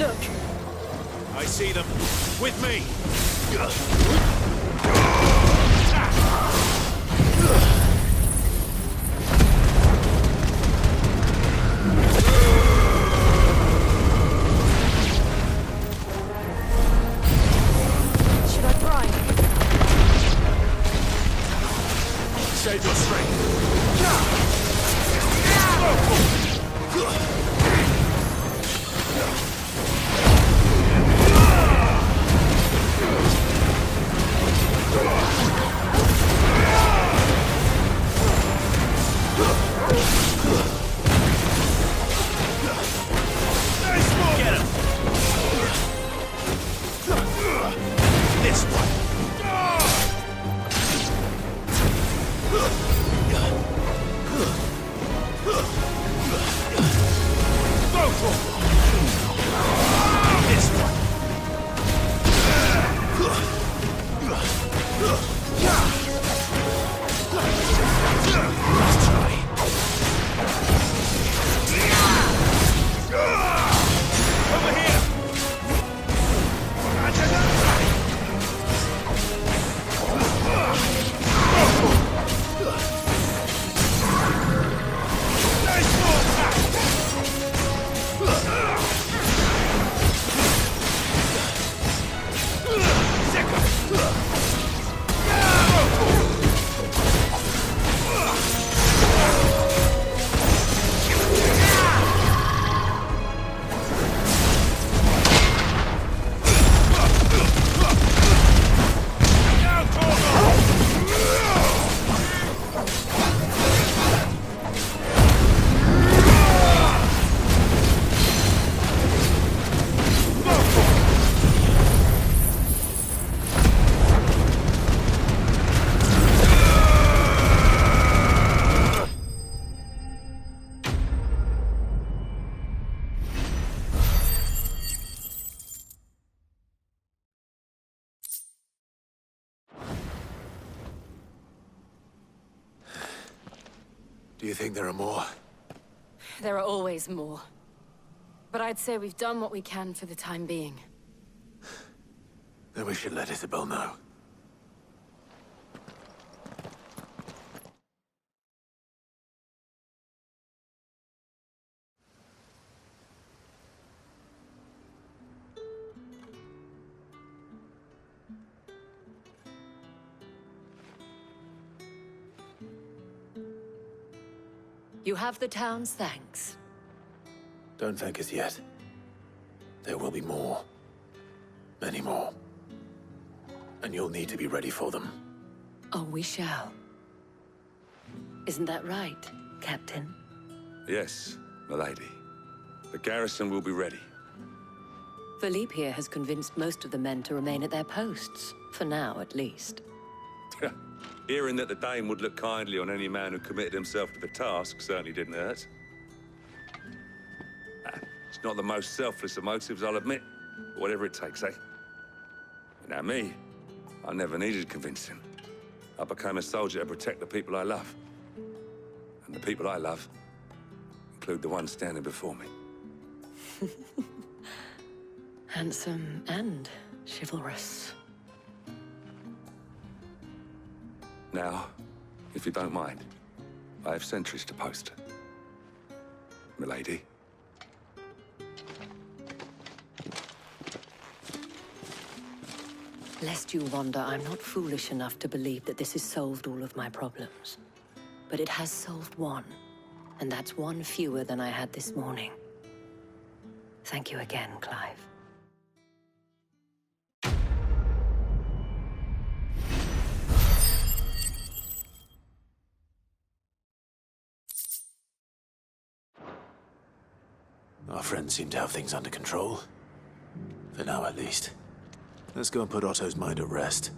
Look! I see them. With me! Should I try? Save your strength. Get him! This one! Go for it! This one! Let's try. Over here! Do you think there are more? There are always more. But I'd say we've done what we can for the time being. Then we should let Isabel know. You have the town's thanks. Don't thank us yet. There will be more. Many more. And you'll need to be ready for them. Oh, we shall. Isn't that right, Captain? Yes, milady. The garrison will be ready. Philippe here has convinced most of the men to remain at their posts. For now, at least. Hearing that the Dane would look kindly on any man who committed himself to the task certainly didn't hurt. It's not the most selfless of motives, I'll admit. But whatever it takes, eh? Now me, I never needed convincing. I became a soldier to protect the people I love. And the people I love include the ones standing before me. Handsome and chivalrous. Now, if you don't mind, I have sentries to post. Milady. Lest you wonder, I'm not foolish enough to believe that this has solved all of my problems. But it has solved one, and that's one fewer than I had this morning. Thank you again, Clive. Our friends seem to have things under control. For now, at least. Let's go and put Otto's mind at rest.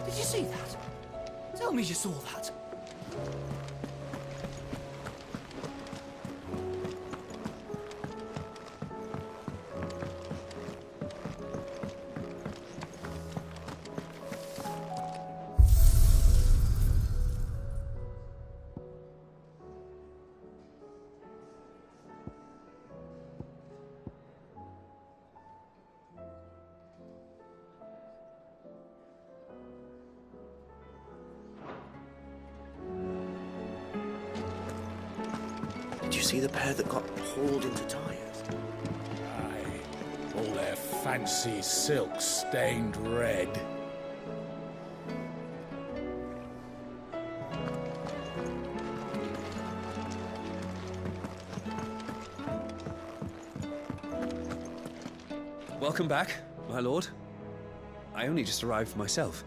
Did you see that? It's Tell me you saw that. Did you see the pair that got hauled into tires? Aye. All their fancy silk stained red. Welcome back, my lord. I only just arrived myself.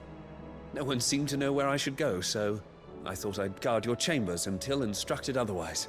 No one seemed to know where I should go, so I thought I'd guard your chambers until instructed otherwise.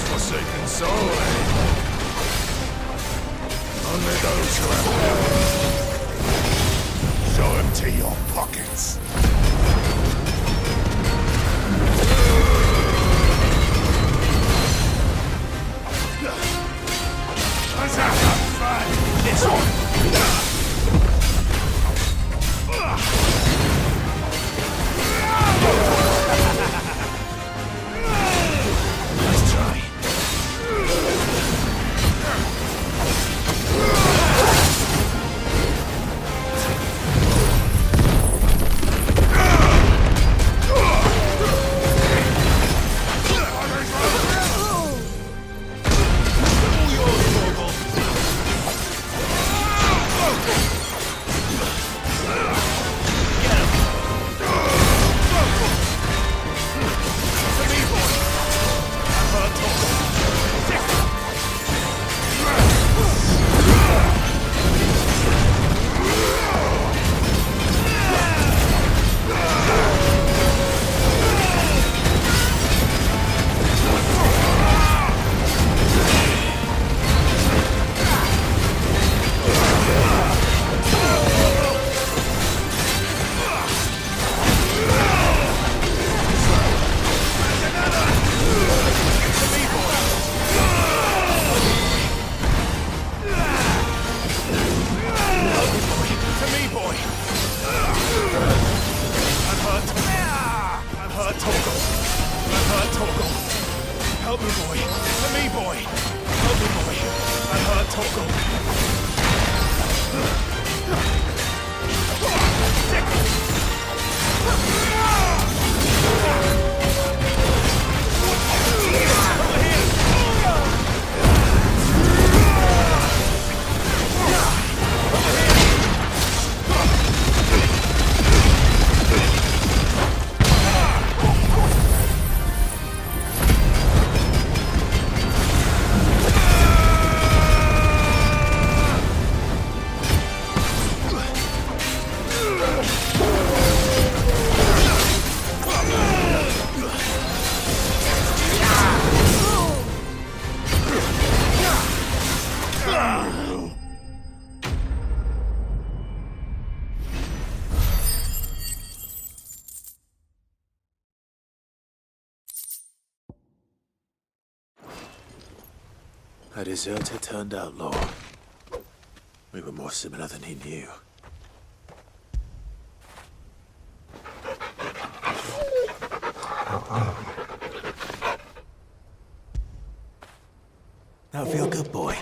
Forsaken soul, eh? Only those who have power. Show empty your pockets. Let's have some fun. This one. Nice try. Help me, boy. To me, boy. Help me, boy. I heard Toggle. A deserter turned outlaw. We were more similar than he knew. Now feel good, boy.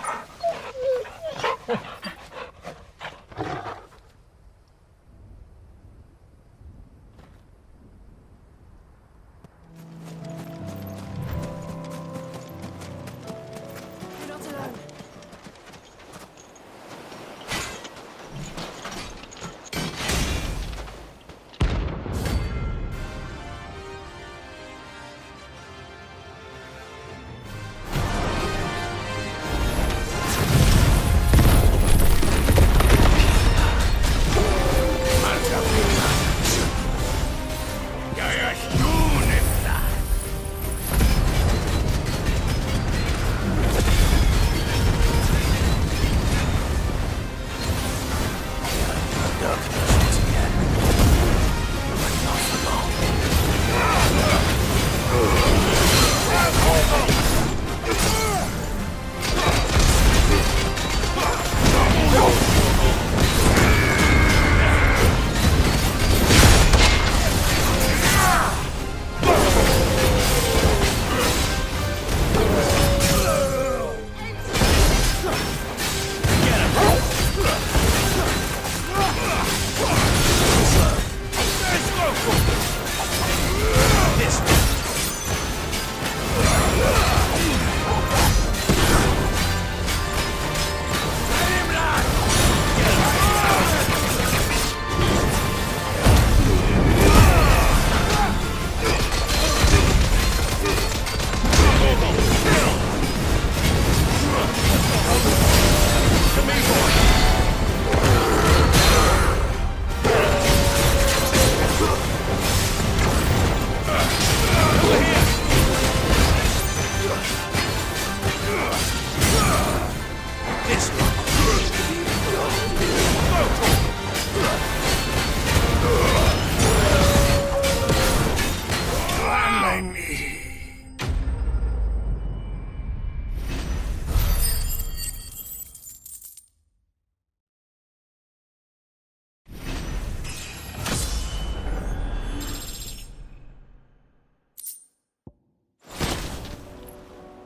You're not alone.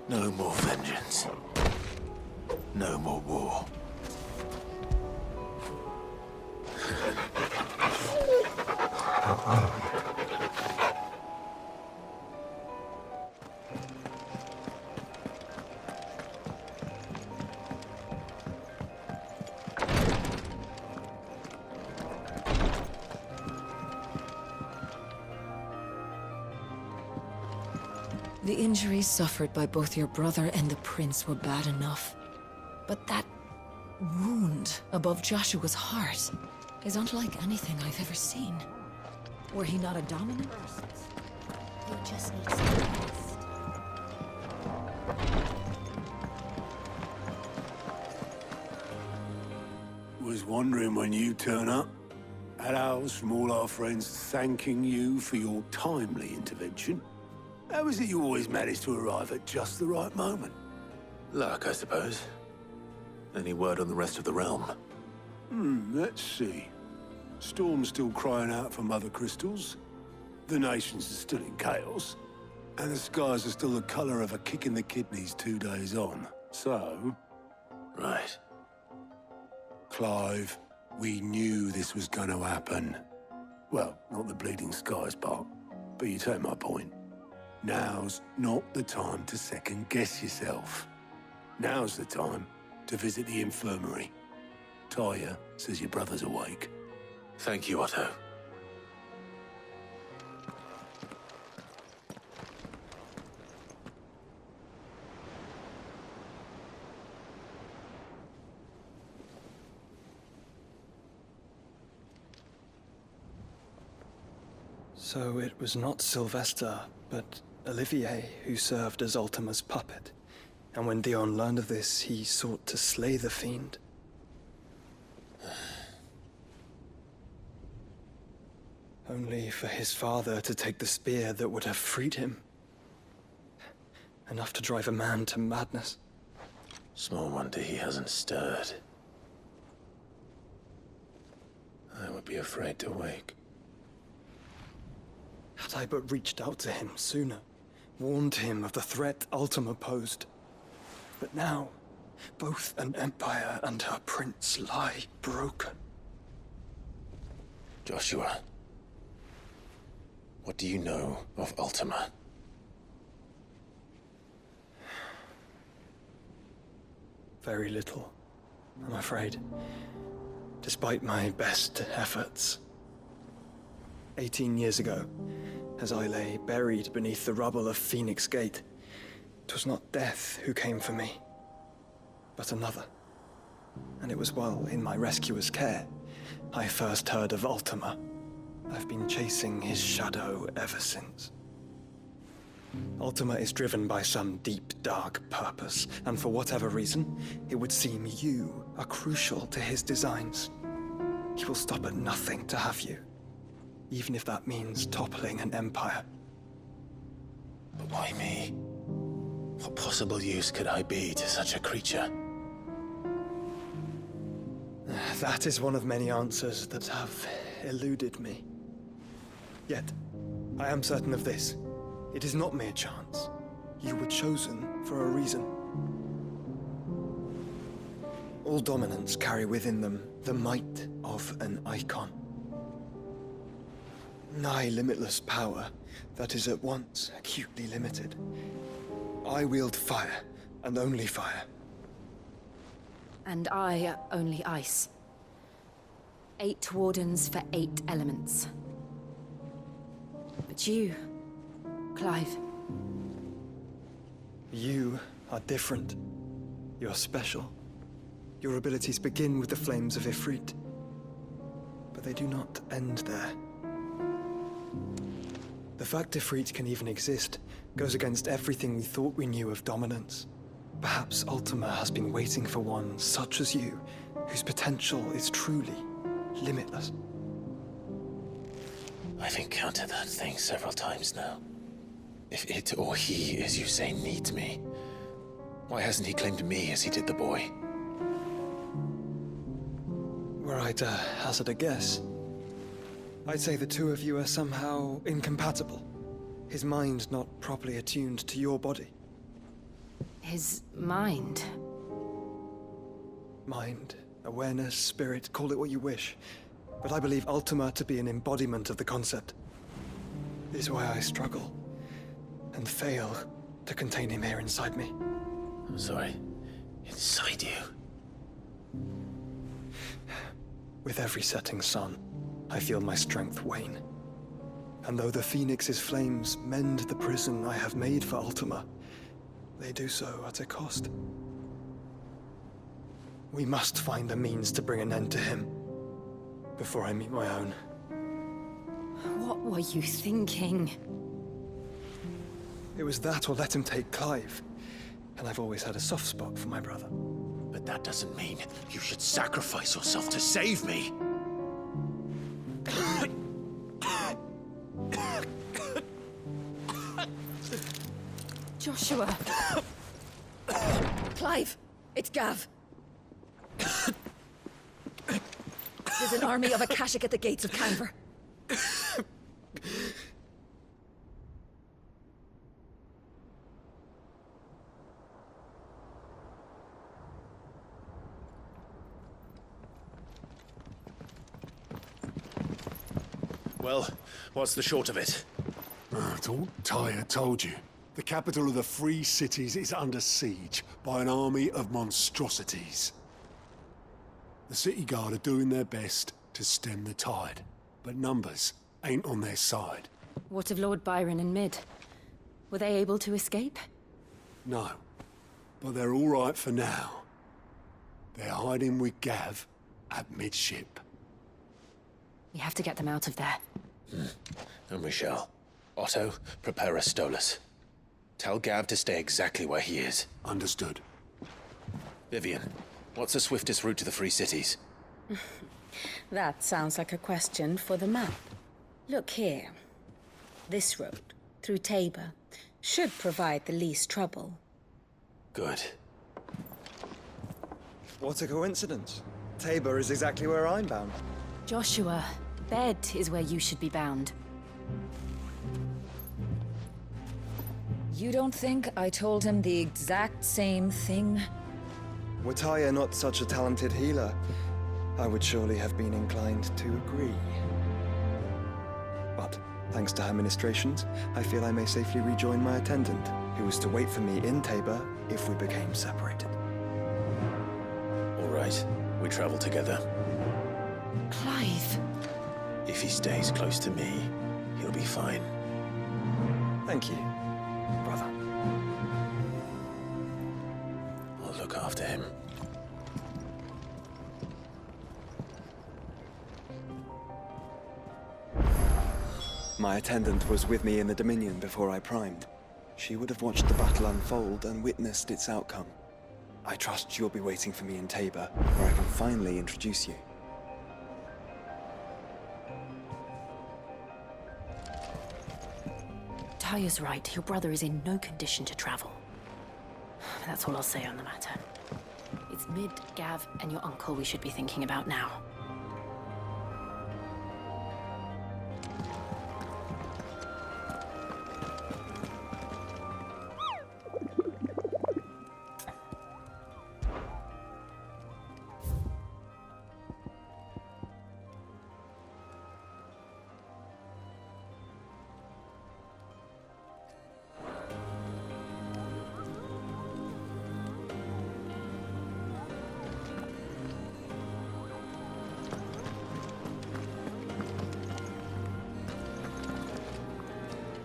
No more vengeance. No more war. The injuries suffered by both your brother and the prince were bad enough. But that wound above Joshua's heart is unlike anything I've ever seen. Were he not a dominant? You just need some rest. Was wondering when you turn up. Had owls from all our friends thanking you for your timely intervention. How is it you always manage to arrive at just the right moment? Luck, I suppose. Any word on the rest of the realm? Let's see. Storm's still crying out for mother crystals. The nations are still in chaos. And the skies are still the color of a kick in the kidneys 2 days on. So, Right. Clive, we knew this was going to happen. Well, not the bleeding skies part, but you take my point. Now's not the time to second-guess yourself. Now's the time to visit the infirmary. Talia says your brother's awake. Thank you, Otto. So it was not Sylvester, but Olivier who served as Ultima's puppet. And when Dion learned of this, he sought to slay the fiend. Only for his father to take the spear that would have freed him. Enough to drive a man to madness. Small wonder he hasn't stirred. I would be afraid to wake. Had I but reached out to him sooner, warned him of the threat Ultima posed. But now, both an empire and her prince lie broken. Joshua, what do you know of Ultima? Very little, I'm afraid. Despite my best efforts. 18 years ago, as I lay buried beneath the rubble of Phoenix Gate, 'twas not death who came for me, but another. And it was while in my rescuer's care, I first heard of Ultima. I've been chasing his shadow ever since. Ultima is driven by some deep, dark purpose, and for whatever reason, it would seem you are crucial to his designs. He will stop at nothing to have you, even if that means toppling an empire. But why me? What possible use could I be to such a creature? That is one of many answers that have eluded me. Yet, I am certain of this. It is not mere chance. You were chosen for a reason. All dominants carry within them the might of an icon. Nigh limitless power that is at once acutely limited. I wield fire, and only fire. And I only ice. 8 wardens for 8 elements. But you, Clive. You are different. You're special. Your abilities begin with the flames of Ifrit. But they do not end there. The fact Ifrit can even exist goes against everything we thought we knew of dominance. Perhaps Ultima has been waiting for one such as you, whose potential is truly limitless. I've encountered that thing several times now. If it or he, as you say, needs me, why hasn't he claimed me as he did the boy? Were I to hazard a guess, I'd say the two of you are somehow incompatible. His mind not properly attuned to your body. His mind. Mind, awareness, spirit, call it what you wish. But I believe Ultima to be an embodiment of the concept. This is why I struggle and fail to contain him here inside me. I'm sorry. Inside you? With every setting sun, I feel my strength wane. And though the Phoenix's flames mend the prison I have made for Ultima, they do so at a cost. We must find a means to bring an end to him before I meet my own. What were you thinking? It was that or let him take Clive. And I've always had a soft spot for my brother. But that doesn't mean you should sacrifice yourself to save me. Joshua! Clive! It's Gav! There's an army of Akashic at the gates of Canver. Well, what's the short of it? It's all Tyre told you. The capital of the Free Cities is under siege by an army of monstrosities. The City Guard are doing their best to stem the tide, but numbers ain't on their side. What of Lord Byron and Mid? Were they able to escape? No, but they're all right for now. They're hiding with Gav at midship. We have to get them out of there. And we shall. Otto, prepare a Stolas. Tell Gav to stay exactly where he is. Understood. Vivian, what's the swiftest route to the Free Cities? That sounds like a question for the map. Look here. This road, through Tabor, should provide the least trouble. Good. What a coincidence. Tabor is exactly where I'm bound. Joshua, bed is where you should be bound. You don't think I told him the exact same thing? Were Tyre not such a talented healer, I would surely have been inclined to agree. But, thanks to her ministrations, I feel I may safely rejoin my attendant, who was to wait for me in Tabor if we became separated. All right, we travel together. Clive! If he stays close to me, he'll be fine. Thank you, brother. I'll look after him. My attendant was with me in the Dominion before I primed. She would have watched the battle unfold and witnessed its outcome. I trust you'll be waiting for me in Tabor, where I can finally introduce you. Tyre's right. Your brother is in no condition to travel. That's all I'll say on the matter. It's Mid, Gav, and your uncle we should be thinking about now.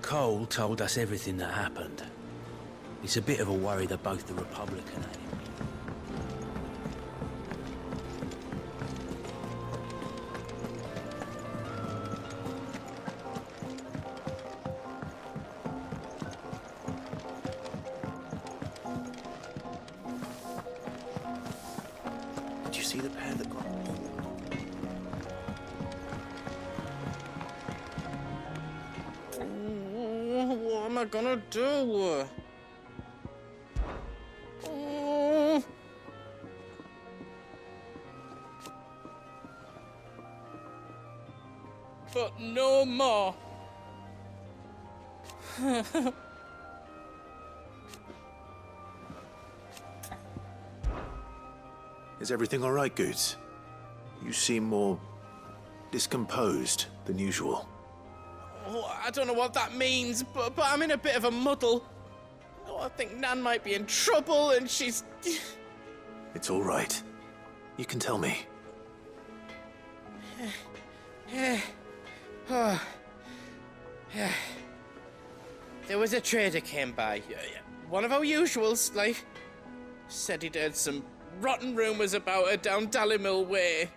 Cole told us everything that happened. It's a bit of a worry that both the Republican and him. Did you see the pair that got... What am I gonna do? Oh. But no more. Is everything all right, Goots? You seem more discomposed than usual. Oh, I don't know what that means, but I'm in a bit of a muddle. Oh, I think Nan might be in trouble, and she's... It's all right. You can tell me. There was a trader came by. One of our usuals, like. Said he'd heard some rotten rumours about her down Dallymill Way.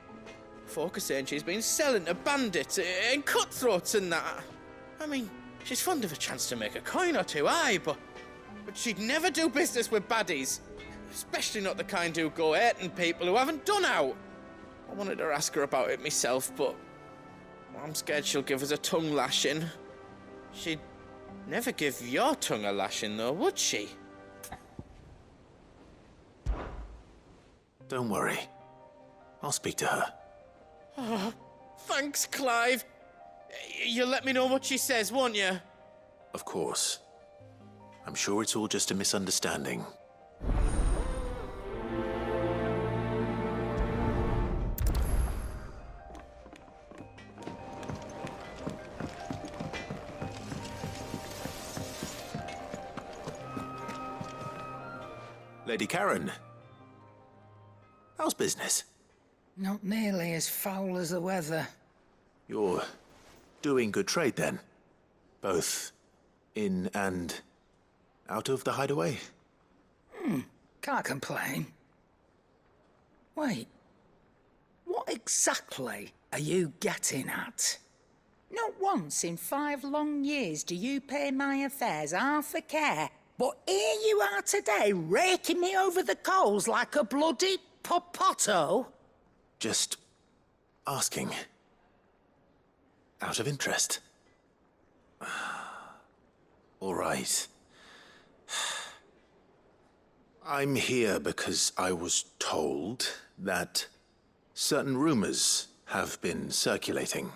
Folk are saying she's been selling to bandits and cutthroats and that. I mean, she's fond of a chance to make a coin or two, aye, but she'd never do business with baddies. Especially not the kind who go hurting people who haven't done out. I wanted to ask her about it myself, but I'm scared she'll give us a tongue lashing. She'd never give your tongue a lashing, though, would she? Don't worry. I'll speak to her. Oh, thanks, Clive. You'll let me know what she says, won't you? Of course. I'm sure it's all just a misunderstanding. Lady Karen, how's business? Not nearly as foul as the weather. You're doing good trade, then? Both in and out of the hideaway? Can't complain. Wait, what exactly are you getting at? Not once in 5 long years do you pay my affairs half a care, but here you are today, raking me over the coals like a bloody popoto? Just asking. Out of interest. All right. I'm here because I was told that certain rumors have been circulating.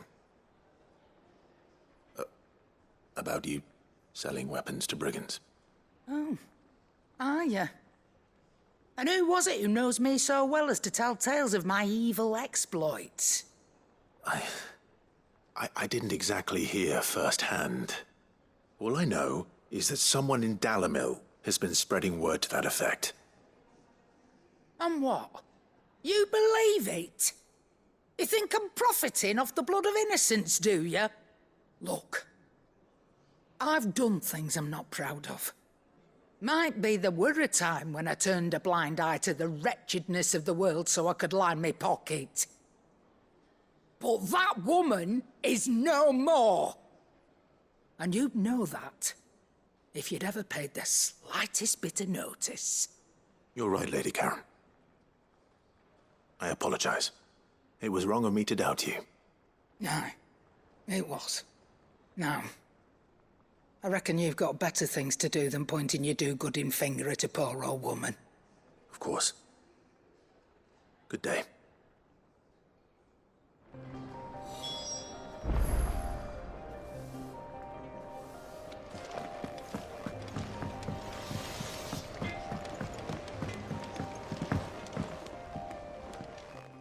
About you selling weapons to brigands. Oh, are you? And who was it who knows me so well as to tell tales of my evil exploits? I didn't exactly hear firsthand. All I know is that someone in Dalimil has been spreading word to that effect. And what? You believe it? You think I'm profiting off the blood of innocents, do you? Look, I've done things I'm not proud of. Might be there were a time when I turned a blind eye to the wretchedness of the world so I could line my pocket. But that woman is no more. And you'd know that if you'd ever paid the slightest bit of notice. You're right, Lady Karen. I apologize. It was wrong of me to doubt you. No, it was. Now, I reckon you've got better things to do than pointing your do-gooding finger at a poor old woman. Of course. Good day.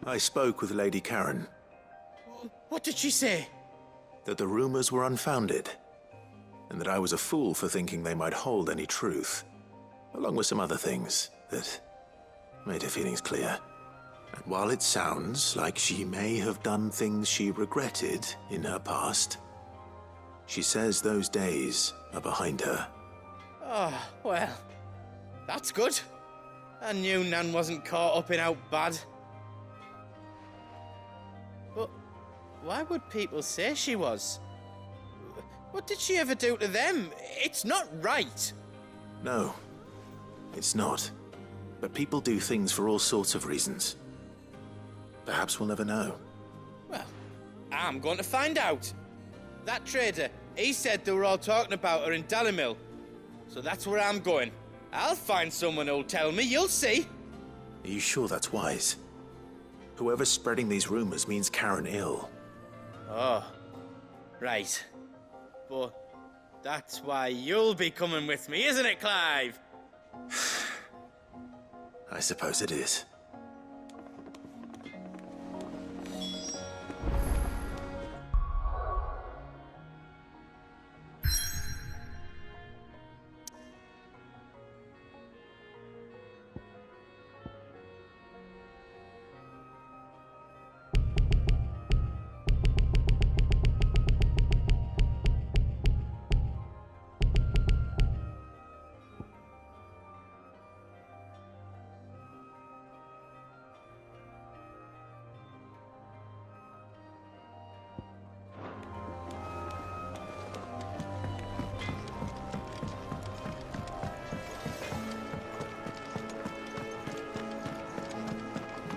I spoke with Lady Karen. What did she say? That the rumors were unfounded, and that I was a fool for thinking they might hold any truth, along with some other things that made her feelings clear. And while it sounds like she may have done things she regretted in her past, she says those days are behind her. Oh, well, that's good. I knew Nan wasn't caught up in out bad. But why would people say she was? What did she ever do to them? It's not right. No, it's not. But people do things for all sorts of reasons. Perhaps we'll never know. Well, I'm going to find out. That trader, he said they were all talking about her in Dalimil. So that's where I'm going. I'll find someone who'll tell me, you'll see. Are you sure that's wise? Whoever's spreading these rumors means Karen ill. Oh, right. But that's why you'll be coming with me, isn't it, Clive? I suppose it is.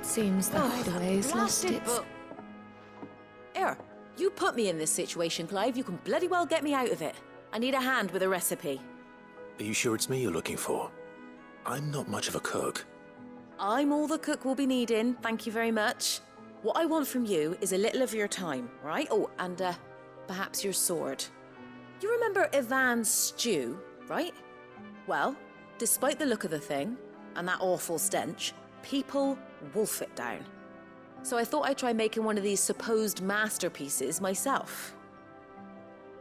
Seems the hideaway's lost its... Here, you put me in this situation, Clive. You can bloody well get me out of it. I need a hand with a recipe. Are you sure it's me you're looking for? I'm not much of a cook. I'm all the cook will be needing, thank you very much. What I want from you is a little of your time, right? Oh, and perhaps your sword. You remember Ivan's stew, right? Well, despite the look of the thing, and that awful stench, people wolf it down. So I thought I'd try making one of these supposed masterpieces myself.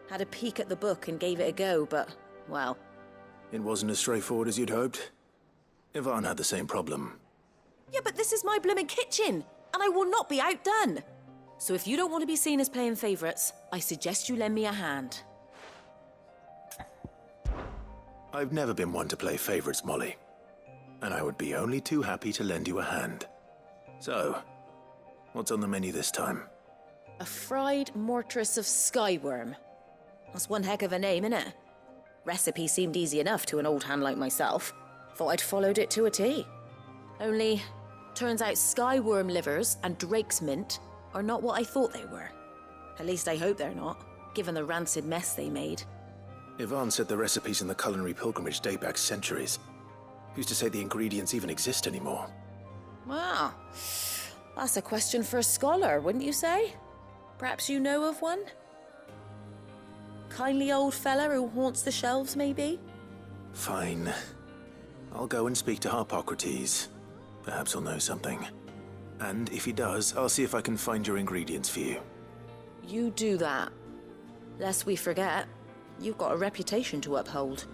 Had a peek at the book and gave it a go, but, well... It wasn't as straightforward as you'd hoped. Ivan had the same problem. Yeah, but this is my blooming kitchen, and I will not be outdone. So if you don't want to be seen as playing favourites, I suggest you lend me a hand. I've never been one to play favourites, Molly. And I would be only too happy to lend you a hand. So, what's on the menu this time? A fried mortress of skyworm. That's one heck of a name, innit? Recipe seemed easy enough to an old hand like myself. Thought I'd followed it to a T. Only, turns out skyworm livers and drake's mint are not what I thought they were. At least I hope they're not, given the rancid mess they made. Ivan said the recipes in the culinary pilgrimage date back centuries. Who's to say the ingredients even exist anymore? Wow. That's a question for a scholar, wouldn't you say? Perhaps you know of one? Kindly old fella who haunts the shelves, maybe? Fine. I'll go and speak to Harpocrates. Perhaps he'll know something. And if he does, I'll see if I can find your ingredients for you. You do that. Lest we forget, you've got a reputation to uphold.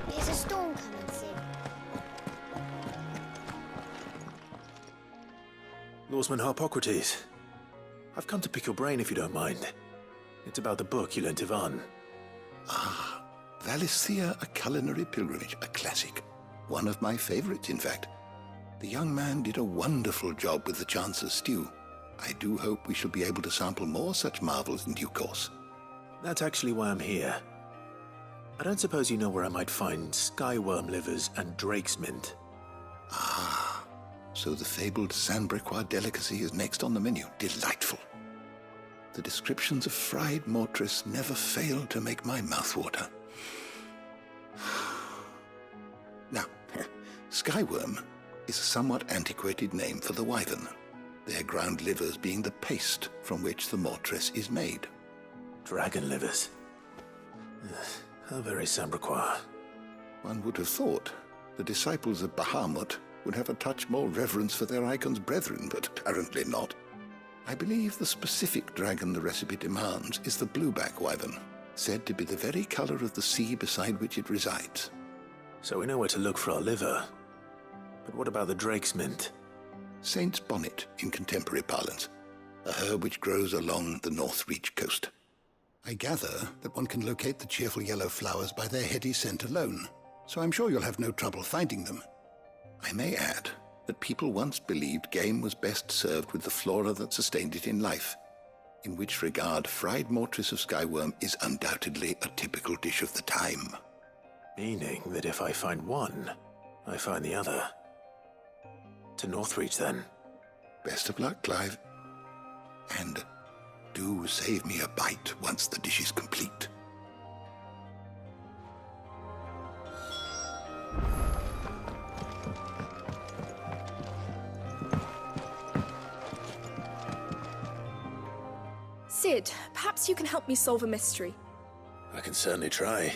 There's a storm coming soon. Lawsman Harpocrates. I've come to pick your brain if you don't mind. It's about the book you lent Ivan. Ah, Valisthea, A Culinary Pilgrimage, a classic. One of my favorites, in fact. The young man did a wonderful job with the Chance's stew. I do hope we shall be able to sample more such marvels in due course. That's actually why I'm here. I don't suppose you know where I might find skyworm livers and drake's mint. Ah, so the fabled Sandbrequois delicacy is next on the menu. Delightful. The descriptions of fried mortress never fail to make my mouth water. Now, skyworm is a somewhat antiquated name for the wyvern, their ground livers being the paste from which the mortress is made. Dragon livers. How very Sandbrequois. One would have thought the disciples of Bahamut would have a touch more reverence for their icon's brethren, but apparently not. I believe the specific dragon the recipe demands is the blueback wyvern, said to be the very color of the sea beside which it resides. So we know where to look for our liver. But what about the drake's mint? Saint's bonnet in contemporary parlance, a herb which grows along the North Reach coast. I gather that one can locate the cheerful yellow flowers by their heady scent alone, so I'm sure you'll have no trouble finding them. I may add that people once believed game was best served with the flora that sustained it in life, in which regard fried mortress of skyworm is undoubtedly a typical dish of the time. Meaning that if I find one, I find the other. To Northreach, then. Best of luck, Clive. And do save me a bite once the dish is complete. Sid, perhaps you can help me solve a mystery. I can certainly try.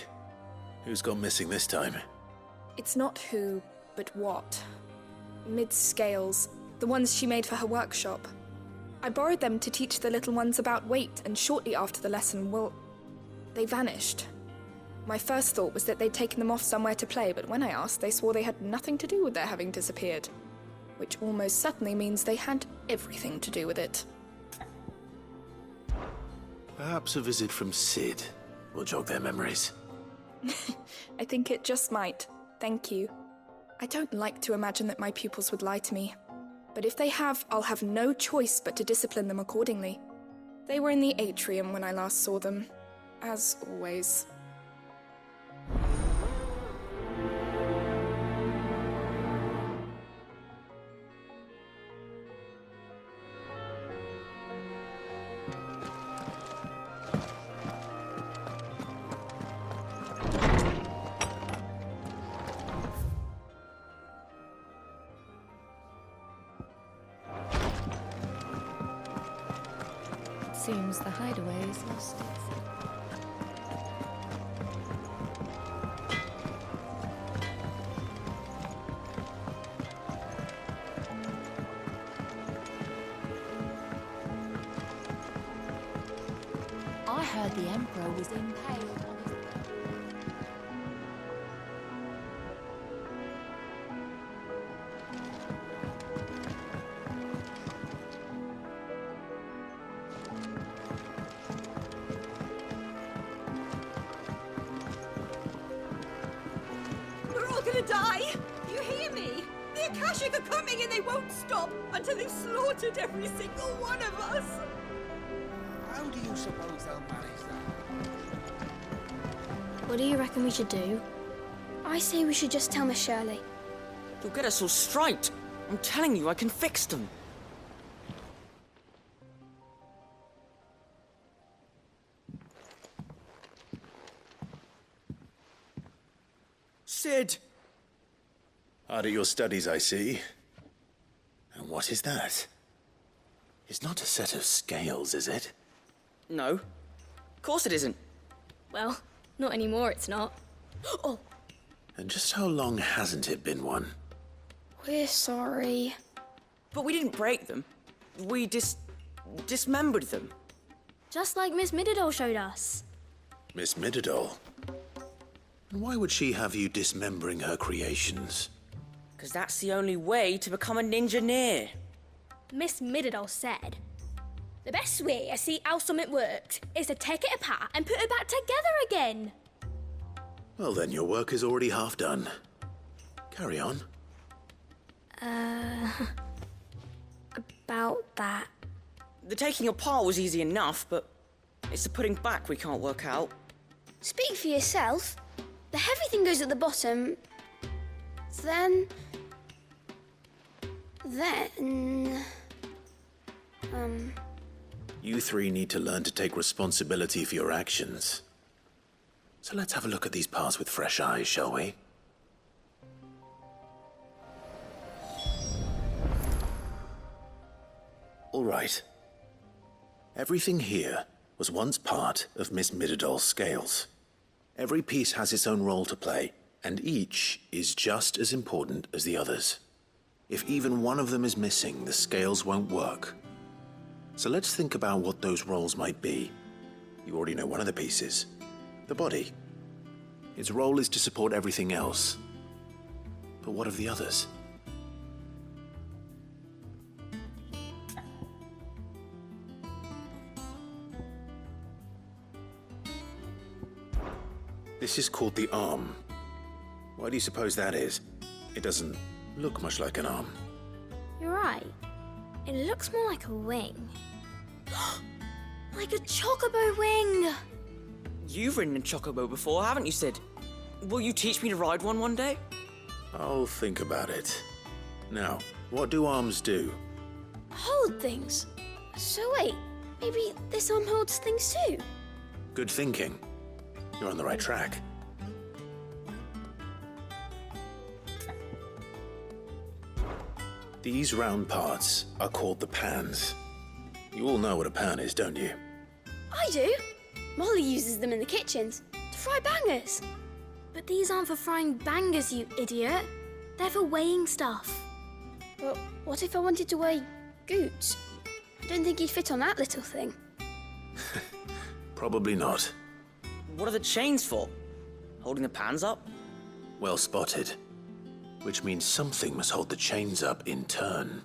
Who's gone missing this time? It's not who, but what. Mid's scales, the ones she made for her workshop. I borrowed them to teach the little ones about weight, and shortly after the lesson, well, they vanished. My first thought was that they'd taken them off somewhere to play, but when I asked, they swore they had nothing to do with their having disappeared. Which almost certainly means they had everything to do with it. Perhaps a visit from Sid will jog their memories. I think it just might. Thank you. I don't like to imagine that my pupils would lie to me. But if they have, I'll have no choice but to discipline them accordingly. They were in the atrium when I last saw them, as always. Seems the hideaway is lost its... I heard the Emperor was impaled on his... We're all gonna die! You hear me? The Akashic are coming and they won't stop until they've slaughtered every single one of us! How do you suppose they'll manage that? What do you reckon we should do? I say we should just tell Miss Shirley. You'll get us all straight. I'm telling you, I can fix them. Sid! Hard at your studies, I see. And what is that? It's not a set of scales, is it? No. Of course it isn't. Well, not anymore, it's not. Oh! And just how long hasn't it been one? We're sorry. But we didn't break them. We dismembered them. Just like Miss Mididol showed us. Miss Mididol? And why would she have you dismembering her creations? Because that's the only way to become a ninja-neer. Miss Mididol said, the best way to see how something works is to take it apart and put it back together again. Well then, your work is already half done. Carry on. About that. The taking apart was easy enough, but it's the putting back we can't work out. Speak for yourself. The heavy thing goes at the bottom. Then... You three need to learn to take responsibility for your actions. So let's have a look at these parts with fresh eyes, shall we? All right. Everything here was once part of Miss Mididol's scales. Every piece has its own role to play, and each is just as important as the others. If even one of them is missing, the scales won't work. So let's think about what those roles might be. You already know one of the pieces, the body. Its role is to support everything else. But what of the others? This is called the arm. Why do you suppose that is? It doesn't look much like an arm. You're right. It looks more like a wing. Like a chocobo wing! You've ridden a chocobo before, haven't you, Sid? Will you teach me to ride one day? I'll think about it. Now, what do arms do? Hold things. So wait, maybe this arm holds things too? Good thinking. You're on the right track. These round parts are called the pans. You all know what a pan is, don't you? I do. Molly uses them in the kitchens to fry bangers. But these aren't for frying bangers, you idiot. They're for weighing stuff. But what if I wanted to weigh goods? I don't think he'd fit on that little thing. Probably not. What are the chains for? Holding the pans up? Well spotted. Which means something must hold the chains up in turn.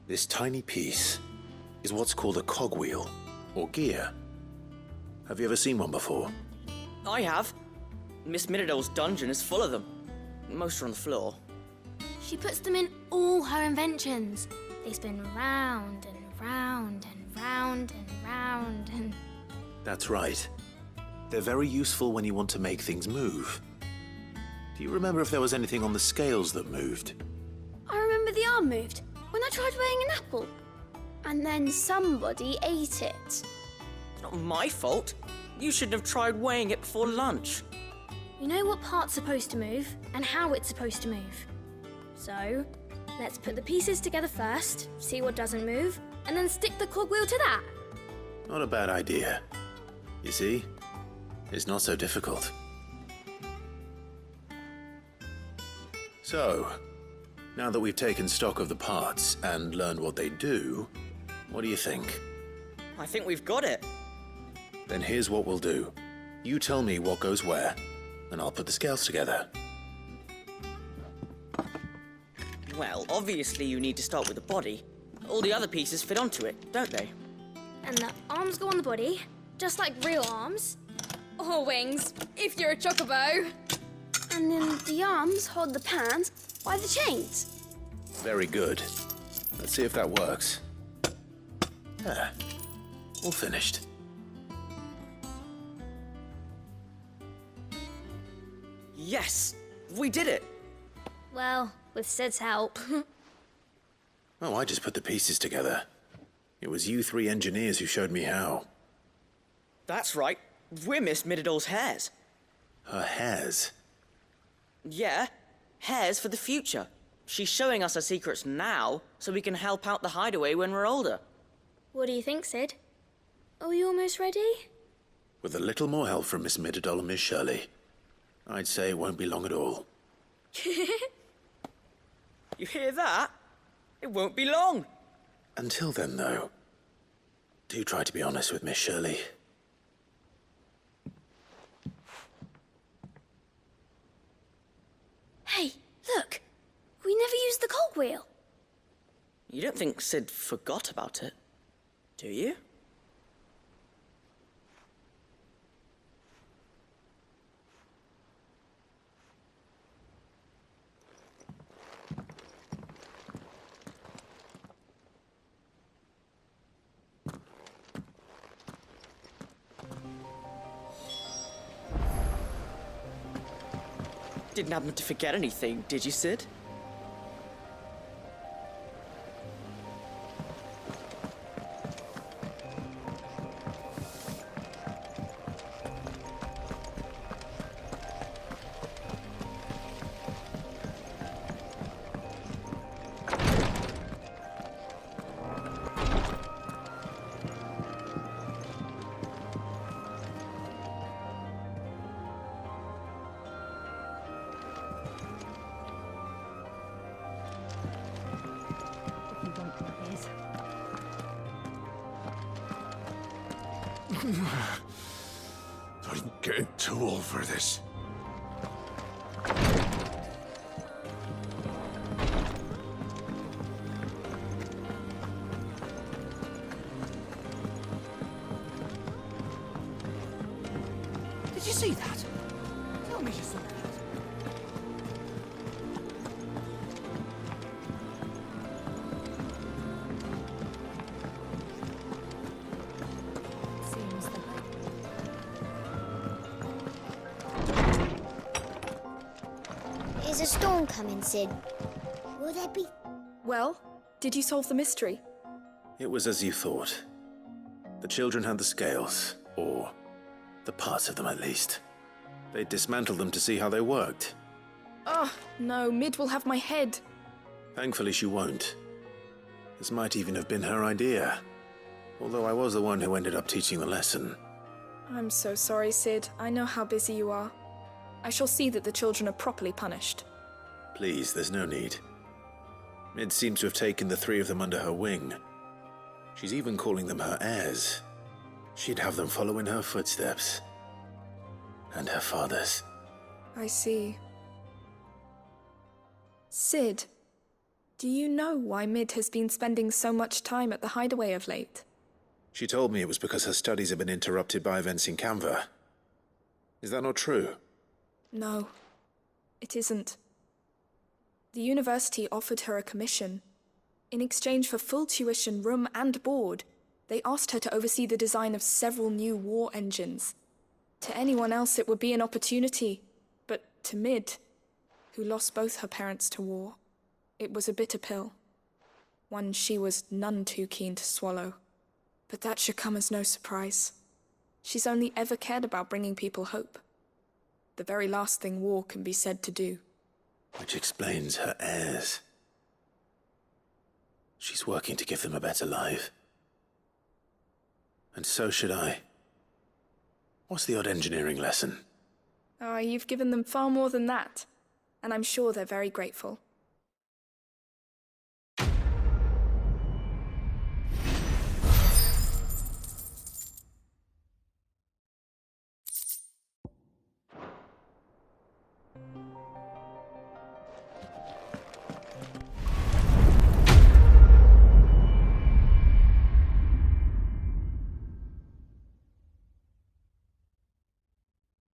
This tiny piece is what's called a cogwheel, or gear. Have you ever seen one before? I have. Miss Mididol's dungeon is full of them. Most are on the floor. She puts them in all her inventions. They spin round and round and round and round and... That's right. They're very useful when you want to make things move. Do you remember if there was anything on the scales that moved? I remember the arm moved when I tried weighing an apple. And then somebody ate it. It's not my fault. You shouldn't have tried weighing it before lunch. You know what part's supposed to move and how it's supposed to move. So, let's put the pieces together first, see what doesn't move, and then stick the cogwheel to that. Not a bad idea. You see? It's not so difficult. So, now that we've taken stock of the parts and learned what they do, what do you think? I think we've got it. Then here's what we'll do. You tell me what goes where, and I'll put the scales together. Well, obviously you need to start with the body. All the other pieces fit onto it, don't they? And the arms go on the body, just like real arms. Or wings, if you're a chocobo. And then the arms hold the pans by the chains. Very good. Let's see if that works. There. All finished. Yes! We did it! Well, with Sid's help. Oh, I just put the pieces together. It was you three engineers who showed me how. That's right. We're Miss Mididol's hairs. Her hairs? Yeah, hairs for the future. She's showing us her secrets now, so we can help out the hideaway when we're older. What do you think, Sid? Are we almost ready? With a little more help from Miss Mididol and Miss Shirley, I'd say it won't be long at all. You hear that? It won't be long. Until then, though, do try to be honest with Miss Shirley. Hey, look! We never used the cogwheel. You don't think Sid forgot about it, do you? Didn't happen to forget anything, did you, Sid? I'm getting too old for this. Did you see that? Tell me you saw that. Is a storm coming, Sid? Will there be... Well, did you solve the mystery? It was as you thought. The children had the scales, or the parts of them at least. They dismantled them to see how they worked. Oh, no, Mid will have my head. Thankfully she won't. This might even have been her idea. Although I was the one who ended up teaching the lesson. I'm so sorry, Sid. I know how busy you are. I shall see that the children are properly punished. Please, there's no need. Mid seems to have taken the three of them under her wing. She's even calling them her heirs. She'd have them follow in her footsteps. And her father's. I see. Sid, do you know why Mid has been spending so much time at the hideaway of late? She told me it was because her studies have been interrupted by events in Canva. Is that not true? No, it isn't. The university offered her a commission. In exchange for full tuition, room and board, they asked her to oversee the design of several new war engines. To anyone else it would be an opportunity, but to Mid, who lost both her parents to war, it was a bitter pill. One she was none too keen to swallow. But that should come as no surprise. She's only ever cared about bringing people hope. The very last thing war can be said to do. Which explains her heirs. She's working to give them a better life. And so should I. What's the odd engineering lesson? Ah, you've given them far more than that. And I'm sure they're very grateful.